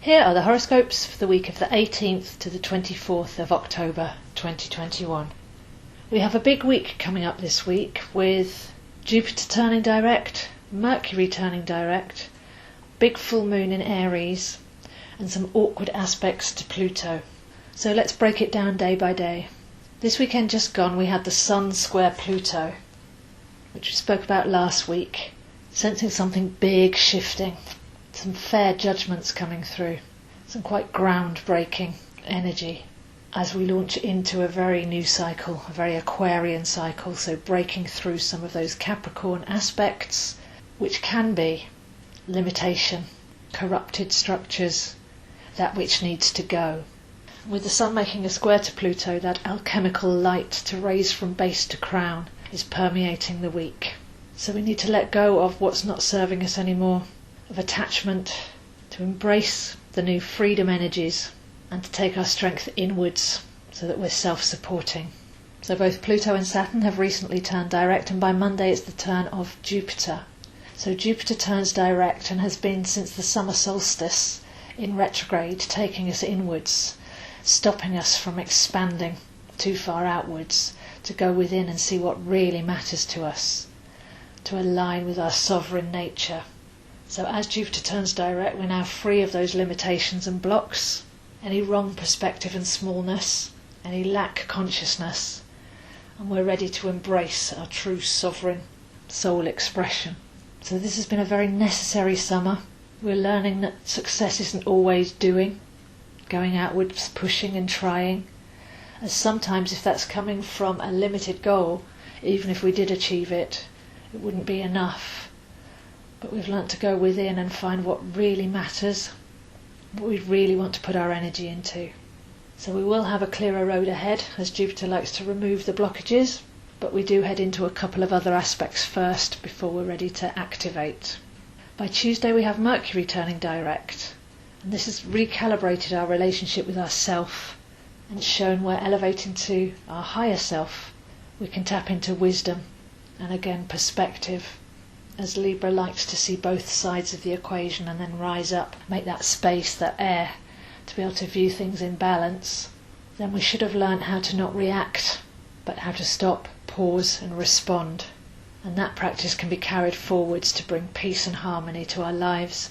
Here are the horoscopes for the week of the 18th to the 24th of October 2021. We have a big week coming up this week with Jupiter turning direct, Mercury turning direct, big full moon in Aries, and some awkward aspects to Pluto. So let's break it down day by day. This weekend just gone we had the Sun square Pluto, which we spoke about last week, sensing something big shifting. Some fair judgments coming through, some quite groundbreaking energy as we launch into a very new cycle, a very Aquarian cycle, so breaking through some of those Capricorn aspects, which can be limitation, corrupted structures, that which needs to go. With the Sun making a square to Pluto, that alchemical light to raise from base to crown is permeating the week. So we need to let go of what's not serving us anymore, of attachment, to embrace the new freedom energies and to take our strength inwards so that we're self-supporting. So both Pluto and Saturn have recently turned direct, and by Monday it's the turn of Jupiter. So Jupiter turns direct and has been since the summer solstice in retrograde, taking us inwards, stopping us from expanding too far outwards, to go within and see what really matters to us, to align with our sovereign nature. So as Jupiter turns direct, we're now free of those limitations and blocks, any wrong perspective and smallness, any lack consciousness, and we're ready to embrace our true sovereign soul expression. So this has been a very necessary summer. We're learning that success isn't always doing, going outwards, pushing and trying, as sometimes if that's coming from a limited goal, even if we did achieve it, it wouldn't be enough. But we've learnt to go within and find what really matters, what we really want to put our energy into. So we will have a clearer road ahead, as Jupiter likes to remove the blockages, but we do head into a couple of other aspects first before we're ready to activate. By Tuesday we have Mercury turning direct, and this has recalibrated our relationship with ourself and shown we're elevating to our higher self. We can tap into wisdom and again perspective, as Libra likes to see both sides of the equation and then rise up, make that space, that air, to be able to view things in balance. Then we should have learned how to not react, but how to stop, pause and respond. And that practice can be carried forwards to bring peace and harmony to our lives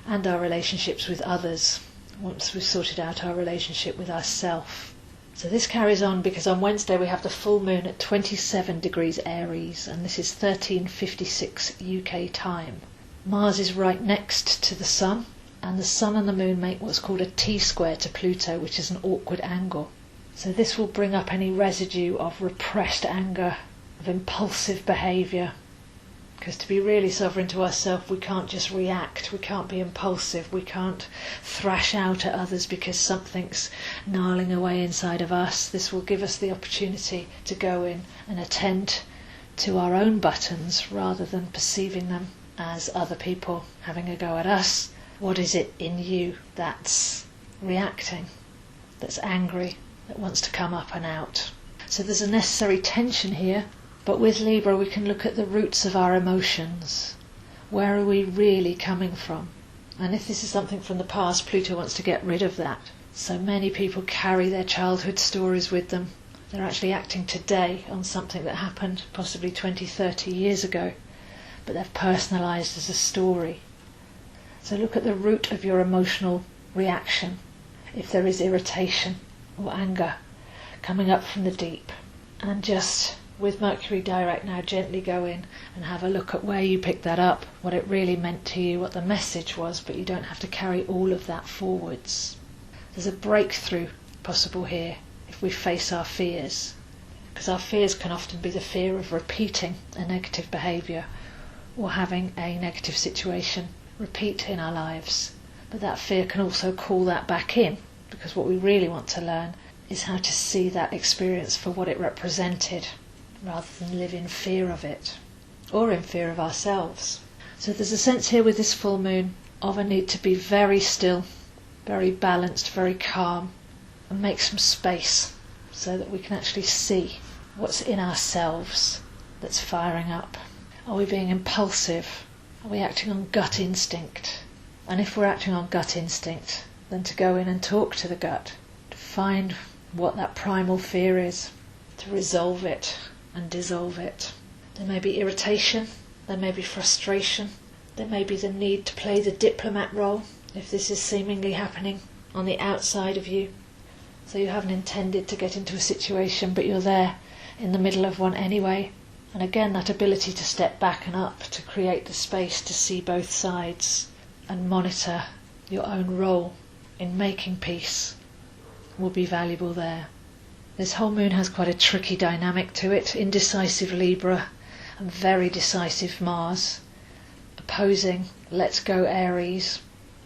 and our relationships with others, once we've sorted out our relationship with ourselves. So this carries on because on Wednesday we have the full moon at 27 degrees Aries, and this is 13:56 UK time. Mars is right next to the Sun, and the Sun and the Moon make what's called a T-square to Pluto, which is an awkward angle. So this will bring up any residue of repressed anger, of impulsive behaviour. Because to be really sovereign to ourselves, we can't just react, we can't be impulsive, we can't thrash out at others because something's gnarling away inside of us. This will give us the opportunity to go in and attend to our own buttons rather than perceiving them as other people having a go at us. What is it in you that's reacting, that's angry, that wants to come up and out? So there's a necessary tension here. But with Libra we can look at the roots of our emotions. Where are we really coming from? And if this is something from the past, Pluto wants to get rid of that. So many people carry their childhood stories with them. They're actually acting today on something that happened possibly 20, 30 years ago, but they've personalised as a story. So look at the root of your emotional reaction. If there is irritation or anger coming up from the deep, and just with Mercury direct now gently go in and have a look at where you picked that up, what it really meant to you, what the message was, but you don't have to carry all of that forwards. There's a breakthrough possible here if we face our fears, because our fears can often be the fear of repeating a negative behaviour or having a negative situation repeat in our lives. But that fear can also call that back in, because what we really want to learn is how to see that experience for what it represented, rather than live in fear of it, or in fear of ourselves. So there's a sense here with this full moon of a need to be very still, very balanced, very calm, and make some space so that we can actually see what's in ourselves that's firing up. Are we being impulsive? Are we acting on gut instinct? And if we're acting on gut instinct, than to go in and talk to the gut, to find what that primal fear is, to resolve it and dissolve it. There may be irritation, there may be frustration, there may be the need to play the diplomat role if this is seemingly happening on the outside of you. So you haven't intended to get into a situation, but you're there in the middle of one anyway. And again, that ability to step back and up, to create the space to see both sides and monitor your own role in making peace will be valuable there. This whole moon has quite a tricky dynamic to it. Indecisive Libra and very decisive Mars opposing Let's Go Aries.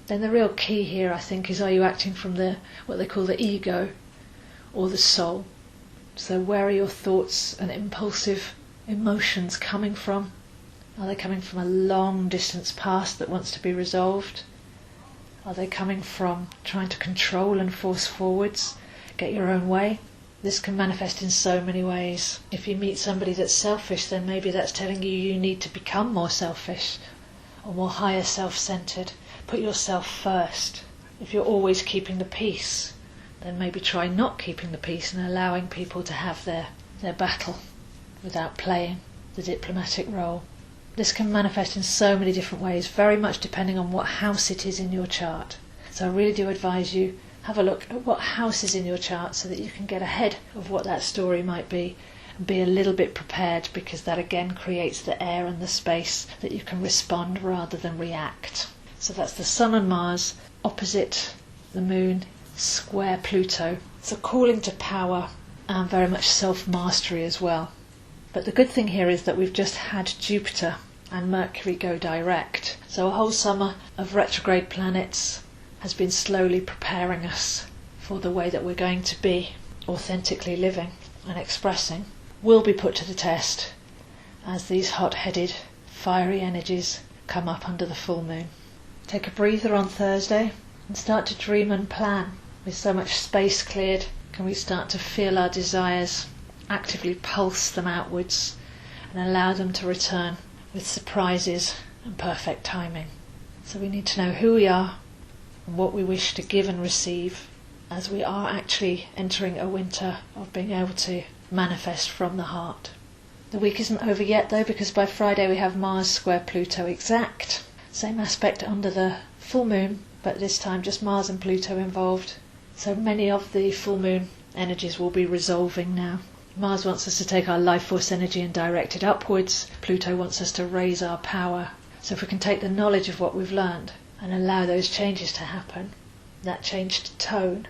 Then the real key here, I think, is, are you acting from what they call the ego or the soul? So where are your thoughts and impulsive emotions coming from? Are they coming from a long distance past that wants to be resolved? Are they coming from trying to control and force forwards, get your own way? This can manifest in so many ways. If you meet somebody that's selfish, then maybe that's telling you need to become more selfish or more higher self-centered. Put yourself first. If you're always keeping the peace, then maybe try not keeping the peace and allowing people to have their battle without playing the diplomatic role. This can manifest in so many different ways, very much depending on what house it is in your chart. So I really do advise you have a look at what house is in your chart so that you can get ahead of what that story might be and be a little bit prepared, because that again creates the air and the space that you can respond rather than react. So that's the Sun and Mars opposite the Moon, square Pluto. It's a calling to power and very much self-mastery as well. But the good thing here is that we've just had Jupiter and Mercury go direct. So a whole summer of retrograde planets has been slowly preparing us for the way that we're going to be authentically living and expressing will be put to the test as these hot-headed, fiery energies come up under the full moon. Take a breather on Thursday and start to dream and plan. With so much space cleared, can we start to feel our desires, actively pulse them outwards and allow them to return with surprises and perfect timing. So we need to know who we are and what we wish to give and receive, as we are actually entering a winter of being able to manifest from the heart. The week isn't over yet though, because by Friday we have Mars square Pluto exact. Same aspect under the full moon, but this time just Mars and Pluto involved. So many of the full moon energies will be resolving now. Mars wants us to take our life force energy and direct it upwards. Pluto wants us to raise our power. So if we can take the knowledge of what we've learned and allow those changes to happen, that changed tone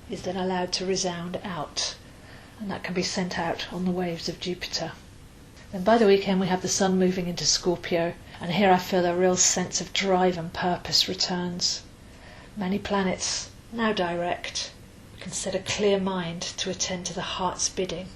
is then allowed to resound out, and that can be sent out on the waves of Jupiter. Then by the weekend we have the Sun moving into Scorpio, and here I feel a real sense of drive and purpose returns. Many planets now direct. We can set a clear mind to attend to the heart's bidding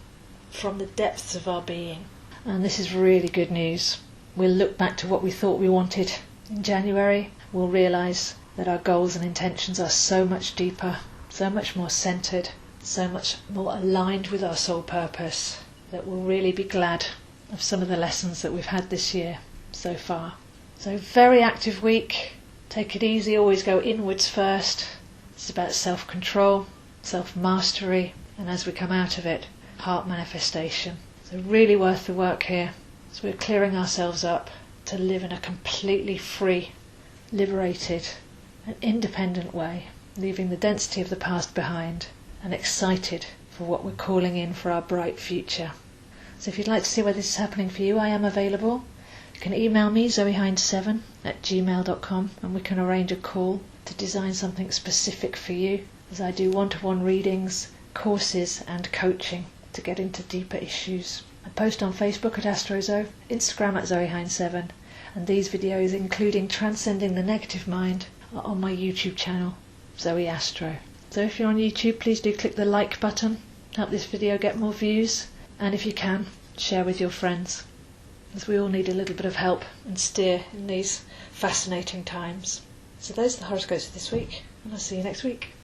from the depths of our being. And this is really good news. We'll look back to what we thought we wanted in January. We'll realise that our goals and intentions are so much deeper, so much more centred, so much more aligned with our soul purpose, that we'll really be glad of some of the lessons that we've had this year so far. So very active week. Take it easy, always go inwards first. It's about self-control, self-mastery, and as we come out of it, heart manifestation. So really worth the work here. So we're clearing ourselves up to live in a completely free, liberated and independent way, leaving the density of the past behind and excited for what we're calling in for our bright future. So if you'd like to see where this is happening for you, I am available. You can email me, zoehind7@gmail.com, and we can arrange a call to design something specific for you, as I do one-to-one readings, courses and coaching to get into deeper issues. I post on Facebook at AstroZo, Instagram at zoehind7, and these videos, including Transcending the Negative Mind, are on my YouTube channel, Zoe Astro. So if you're on YouTube, please do click the like button, help this video get more views, and if you can, share with your friends, as we all need a little bit of help and steer in these fascinating times. So those are the horoscopes for this week, and I'll see you next week.